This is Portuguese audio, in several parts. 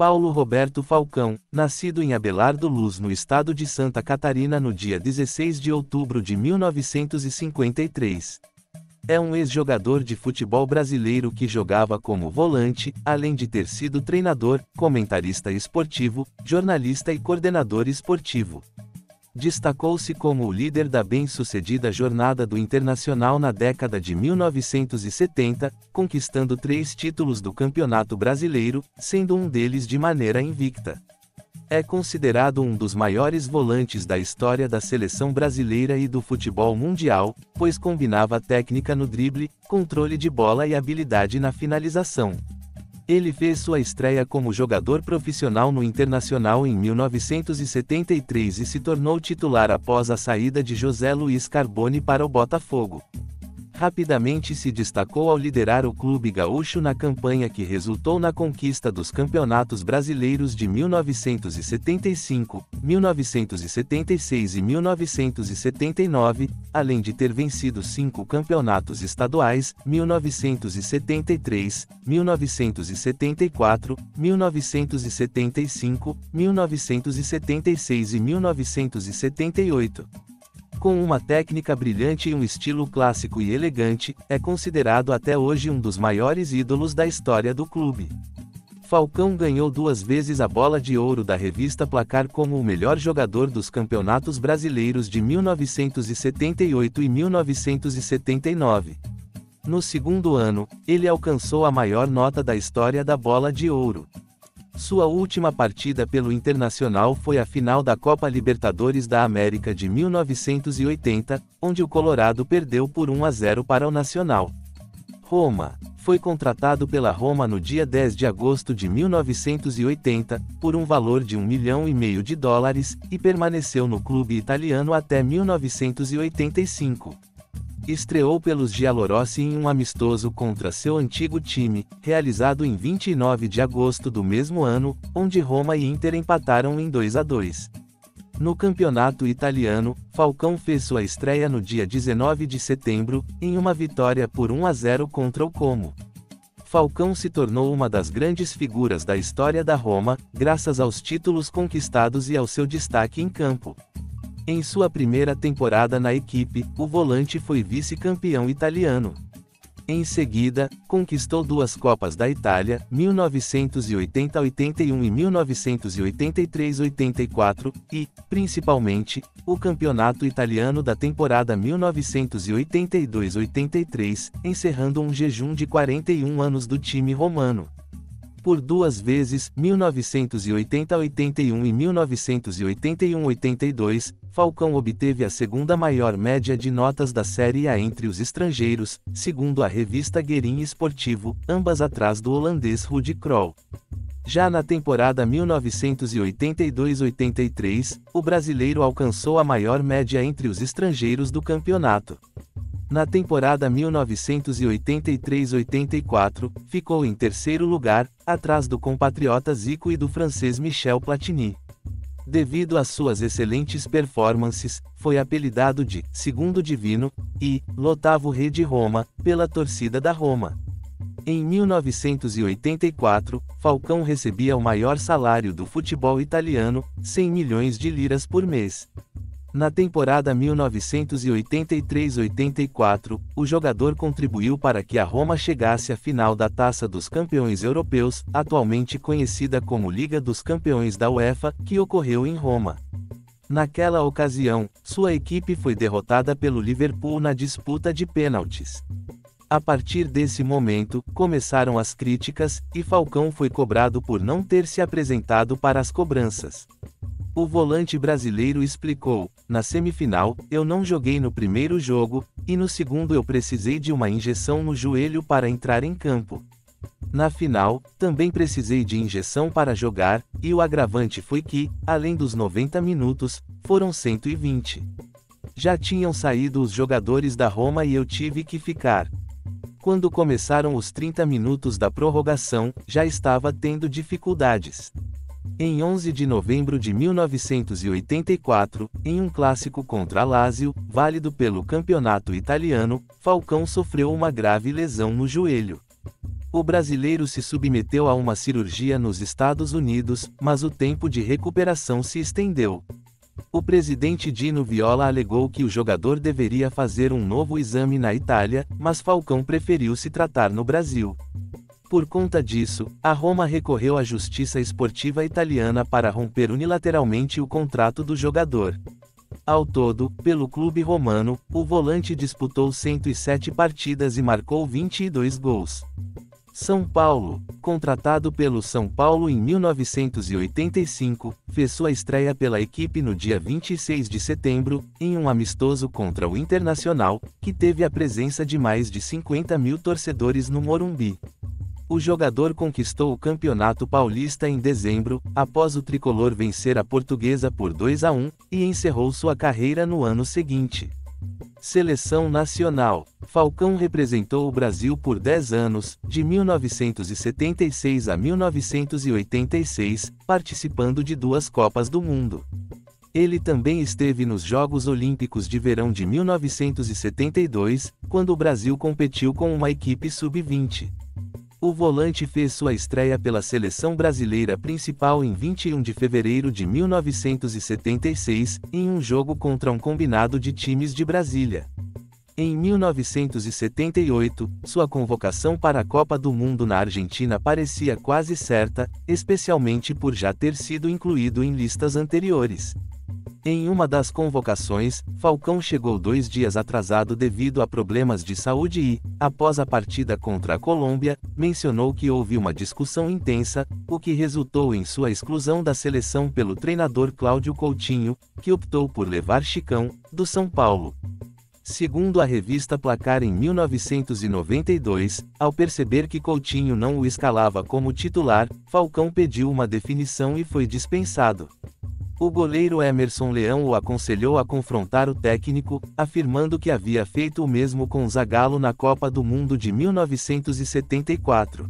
Paulo Roberto Falcão, nascido em Abelardo Luz no estado de Santa Catarina no dia 16 de outubro de 1953. É um ex-jogador de futebol brasileiro que jogava como volante, além de ter sido treinador, comentarista esportivo, jornalista e coordenador esportivo. Destacou-se como o líder da bem-sucedida jornada do Internacional na década de 1970, conquistando 3 títulos do Campeonato Brasileiro, sendo um deles de maneira invicta. É considerado um dos maiores volantes da história da seleção brasileira e do futebol mundial, pois combinava técnica no drible, controle de bola e habilidade na finalização. Ele fez sua estreia como jogador profissional no Internacional em 1973 e se tornou titular após a saída de José Luiz Carbone para o Botafogo. Rapidamente se destacou ao liderar o clube gaúcho na campanha que resultou na conquista dos campeonatos brasileiros de 1975, 1976 e 1979, além de ter vencido 5 campeonatos estaduais, 1973, 1974, 1975, 1976 e 1978. Com uma técnica brilhante e um estilo clássico e elegante, é considerado até hoje um dos maiores ídolos da história do clube. Falcão ganhou 2 vezes a Bola de Ouro da revista Placar como o melhor jogador dos campeonatos brasileiros de 1978 e 1979. No segundo ano, ele alcançou a maior nota da história da Bola de Ouro. Sua última partida pelo Internacional foi a final da Copa Libertadores da América de 1980, onde o Colorado perdeu por 1-0 para o Nacional. Roma. Foi contratado pela Roma no dia 10 de agosto de 1980, por um valor de $1,5 milhão e permaneceu no clube italiano até 1985. Estreou pelos Giallorossi em um amistoso contra seu antigo time, realizado em 29 de agosto do mesmo ano, onde Roma e Inter empataram em 2-2. No campeonato italiano, Falcão fez sua estreia no dia 19 de setembro, em uma vitória por 1-0 contra o Como. Falcão se tornou uma das grandes figuras da história da Roma, graças aos títulos conquistados e ao seu destaque em campo. Em sua primeira temporada na equipe, o volante foi vice-campeão italiano. Em seguida, conquistou 2 Copas da Itália, 1980-81 e 1983-84, e, principalmente, o Campeonato Italiano da temporada 1982-83, encerrando um jejum de 41 anos do time romano. Por 2 vezes, 1980-81 e 1981-82, Falcão obteve a segunda maior média de notas da Série A entre os estrangeiros, segundo a revista Guerin Esportivo, ambas atrás do holandês Ruud Krol. Já na temporada 1982-83, o brasileiro alcançou a maior média entre os estrangeiros do campeonato. Na temporada 1983-84, ficou em 3º lugar, atrás do compatriota Zico e do francês Michel Platini. Devido às suas excelentes performances, foi apelidado de Segundo Divino e l'Ottavo Re de Roma, pela torcida da Roma. Em 1984, Falcão recebia o maior salário do futebol italiano, 100 milhões de liras por mês. Na temporada 1983-84, o jogador contribuiu para que a Roma chegasse à final da Taça dos Campeões Europeus, atualmente conhecida como Liga dos Campeões da UEFA, que ocorreu em Roma. Naquela ocasião, sua equipe foi derrotada pelo Liverpool na disputa de pênaltis. A partir desse momento, começaram as críticas, e Falcão foi cobrado por não ter se apresentado para as cobranças. O volante brasileiro explicou: na semifinal, eu não joguei no primeiro jogo, e no segundo eu precisei de uma injeção no joelho para entrar em campo. Na final, também precisei de injeção para jogar, e o agravante foi que, além dos 90 minutos, foram 120. Já tinham saído os jogadores da Roma e eu tive que ficar. Quando começaram os 30 minutos da prorrogação, já estava tendo dificuldades. Em 11 de novembro de 1984, em um clássico contra a Lazio, válido pelo campeonato italiano, Falcão sofreu uma grave lesão no joelho. O brasileiro se submeteu a uma cirurgia nos Estados Unidos, mas o tempo de recuperação se estendeu. O presidente Dino Viola alegou que o jogador deveria fazer um novo exame na Itália, mas Falcão preferiu se tratar no Brasil. Por conta disso, a Roma recorreu à Justiça Esportiva Italiana para romper unilateralmente o contrato do jogador. Ao todo, pelo clube romano, o volante disputou 107 partidas e marcou 22 gols. São Paulo, contratado pelo São Paulo em 1985, fez sua estreia pela equipe no dia 26 de setembro, em um amistoso contra o Internacional, que teve a presença de mais de 50 mil torcedores no Morumbi. O jogador conquistou o Campeonato Paulista em dezembro, após o tricolor vencer a Portuguesa por 2-1, e encerrou sua carreira no ano seguinte. Seleção Nacional. Falcão representou o Brasil por 10 anos, de 1976 a 1986, participando de 2 Copas do Mundo. Ele também esteve nos Jogos Olímpicos de Verão de 1972, quando o Brasil competiu com uma equipe sub-20. O volante fez sua estreia pela seleção brasileira principal em 21 de fevereiro de 1976, em um jogo contra um combinado de times de Brasília. Em 1978, sua convocação para a Copa do Mundo na Argentina parecia quase certa, especialmente por já ter sido incluído em listas anteriores. Em uma das convocações, Falcão chegou 2 dias atrasado devido a problemas de saúde e, após a partida contra a Colômbia, mencionou que houve uma discussão intensa, o que resultou em sua exclusão da seleção pelo treinador Cláudio Coutinho, que optou por levar Chicão, do São Paulo. Segundo a revista Placar em 1992, ao perceber que Coutinho não o escalava como titular, Falcão pediu uma definição e foi dispensado. O goleiro Emerson Leão o aconselhou a confrontar o técnico, afirmando que havia feito o mesmo com Zagallo na Copa do Mundo de 1974.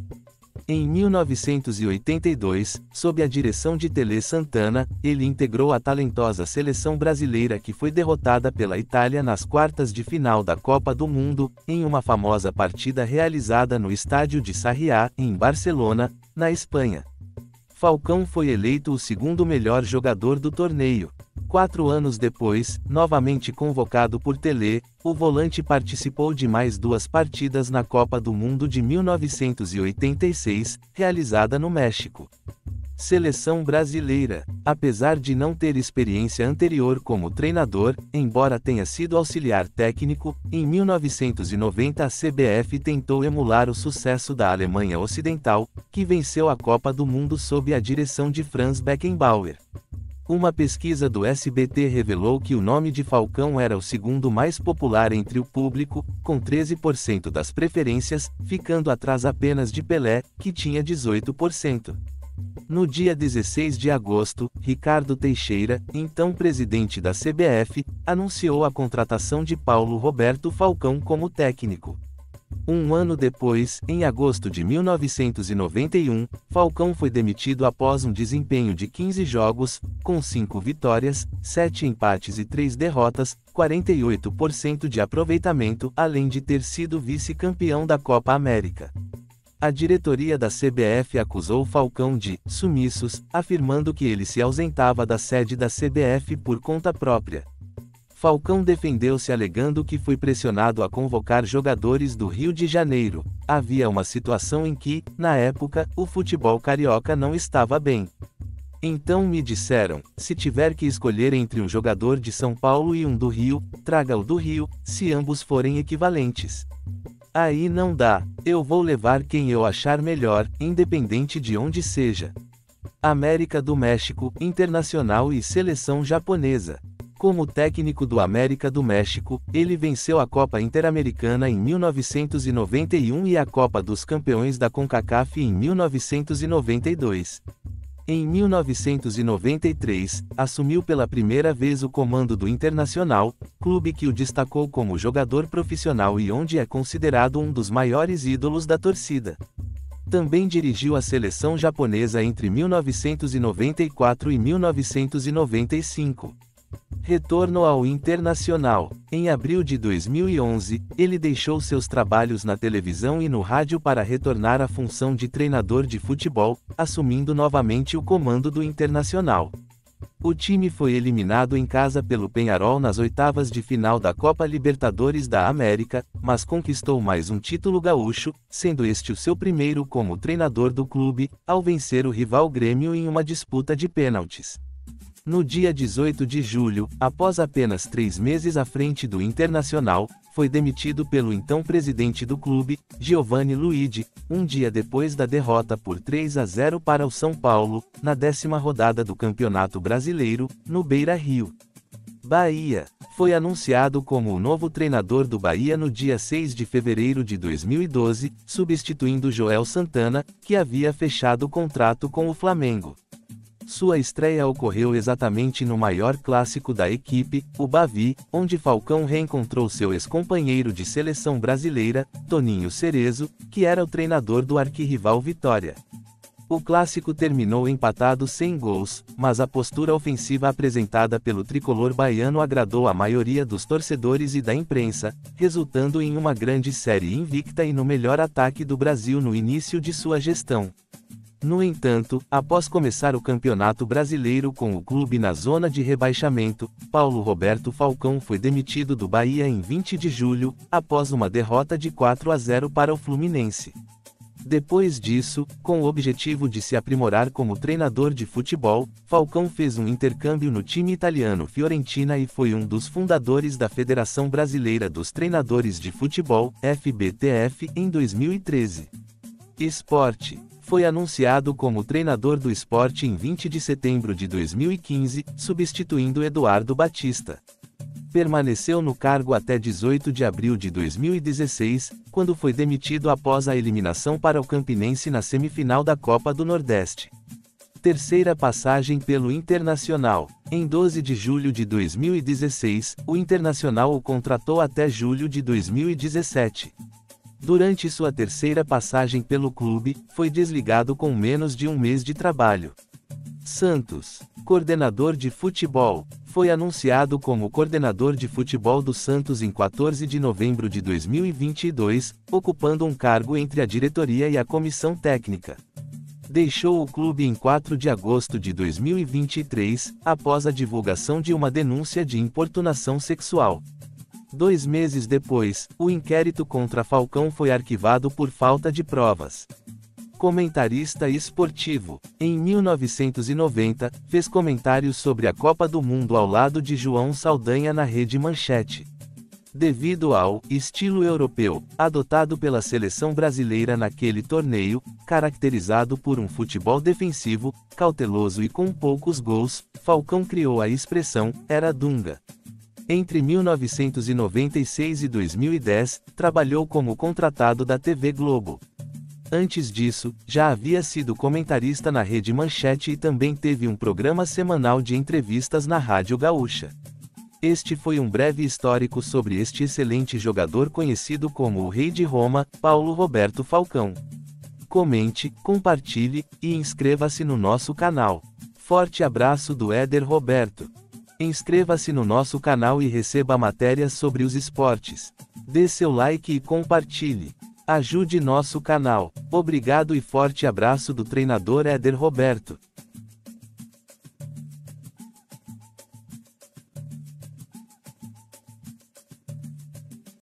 Em 1982, sob a direção de Tele Santana, ele integrou a talentosa seleção brasileira que foi derrotada pela Itália nas quartas de final da Copa do Mundo, em uma famosa partida realizada no estádio de Sarriá, em Barcelona, na Espanha. Falcão foi eleito o segundo melhor jogador do torneio. 4 anos depois, novamente convocado por Tele, o volante participou de mais 2 partidas na Copa do Mundo de 1986, realizada no México. Seleção brasileira. Apesar de não ter experiência anterior como treinador, embora tenha sido auxiliar técnico, em 1990 a CBF tentou emular o sucesso da Alemanha Ocidental, que venceu a Copa do Mundo sob a direção de Franz Beckenbauer. Uma pesquisa do SBT revelou que o nome de Falcão era o segundo mais popular entre o público, com 13% das preferências, ficando atrás apenas de Pelé, que tinha 18%. No dia 16 de agosto, Ricardo Teixeira, então presidente da CBF, anunciou a contratação de Paulo Roberto Falcão como técnico. Um ano depois, em agosto de 1991, Falcão foi demitido após um desempenho de 15 jogos, com 5 vitórias, 7 empates e 3 derrotas, 48% de aproveitamento, além de ter sido vice-campeão da Copa América. A diretoria da CBF acusou Falcão de sumiços, afirmando que ele se ausentava da sede da CBF por conta própria. Falcão defendeu-se alegando que foi pressionado a convocar jogadores do Rio de Janeiro. Havia uma situação em que, na época, o futebol carioca não estava bem. Então me disseram, se tiver que escolher entre um jogador de São Paulo e um do Rio, traga o do Rio, se ambos forem equivalentes. Aí não dá, eu vou levar quem eu achar melhor, independente de onde seja. América do México, Internacional e Seleção Japonesa. Como técnico do América do México, ele venceu a Copa Interamericana em 1991 e a Copa dos Campeões da CONCACAF em 1992. Em 1993, assumiu pela primeira vez o comando do Internacional, clube que o destacou como jogador profissional e onde é considerado um dos maiores ídolos da torcida. Também dirigiu a seleção japonesa entre 1994 e 1995. Retorno ao Internacional. Em abril de 2011, ele deixou seus trabalhos na televisão e no rádio para retornar à função de treinador de futebol, assumindo novamente o comando do Internacional. O time foi eliminado em casa pelo Peñarol nas oitavas de final da Copa Libertadores da América, mas conquistou mais um título gaúcho, sendo este o seu primeiro como treinador do clube, ao vencer o rival Grêmio em uma disputa de pênaltis. No dia 18 de julho, após apenas 3 meses à frente do Internacional, foi demitido pelo então presidente do clube, Giovanni Luigi, um dia depois da derrota por 3-0 para o São Paulo, na 10ª rodada do Campeonato Brasileiro, no Beira-Rio. Bahia. Foi anunciado como o novo treinador do Bahia no dia 6 de fevereiro de 2012, substituindo Joel Santana, que havia fechado o contrato com o Flamengo. Sua estreia ocorreu exatamente no maior clássico da equipe, o Bavi, onde Falcão reencontrou seu ex-companheiro de seleção brasileira, Toninho Cerezo, que era o treinador do arquirrival Vitória. O clássico terminou empatado sem gols, mas a postura ofensiva apresentada pelo tricolor baiano agradou a maioria dos torcedores e da imprensa, resultando em uma grande série invicta e no melhor ataque do Brasil no início de sua gestão. No entanto, após começar o Campeonato Brasileiro com o clube na zona de rebaixamento, Paulo Roberto Falcão foi demitido do Bahia em 20 de julho, após uma derrota de 4-0 para o Fluminense. Depois disso, com o objetivo de se aprimorar como treinador de futebol, Falcão fez um intercâmbio no time italiano Fiorentina e foi um dos fundadores da Federação Brasileira dos Treinadores de Futebol, FBTF, em 2013. Esporte. Foi anunciado como treinador do Sport em 20 de setembro de 2015, substituindo Eduardo Batista. Permaneceu no cargo até 18 de abril de 2016, quando foi demitido após a eliminação para o Campinense na semifinal da Copa do Nordeste. Terceira passagem pelo Internacional. Em 12 de julho de 2016, o Internacional o contratou até julho de 2017. Durante sua terceira passagem pelo clube, foi desligado com menos de um mês de trabalho. Santos. Coordenador de futebol. Foi anunciado como coordenador de futebol do Santos em 14 de novembro de 2022, ocupando um cargo entre a diretoria e a comissão técnica. Deixou o clube em 4 de agosto de 2023, após a divulgação de uma denúncia de importunação sexual. 2 meses depois, o inquérito contra Falcão foi arquivado por falta de provas. Comentarista esportivo. Em 1990, fez comentários sobre a Copa do Mundo ao lado de João Saldanha na Rede Manchete. Devido ao estilo europeu adotado pela seleção brasileira naquele torneio, caracterizado por um futebol defensivo, cauteloso e com poucos gols, Falcão criou a expressão "era Dunga". Entre 1996 e 2010, trabalhou como contratado da TV Globo. Antes disso, já havia sido comentarista na Rede Manchete e também teve um programa semanal de entrevistas na Rádio Gaúcha. Este foi um breve histórico sobre este excelente jogador conhecido como o Rei de Roma, Paulo Roberto Falcão. Comente, compartilhe, e inscreva-se no nosso canal. Forte abraço do Éder Roberto. Inscreva-se no nosso canal e receba matérias sobre os esportes. Dê seu like e compartilhe. Ajude nosso canal. Obrigado e forte abraço do treinador Éder Roberto.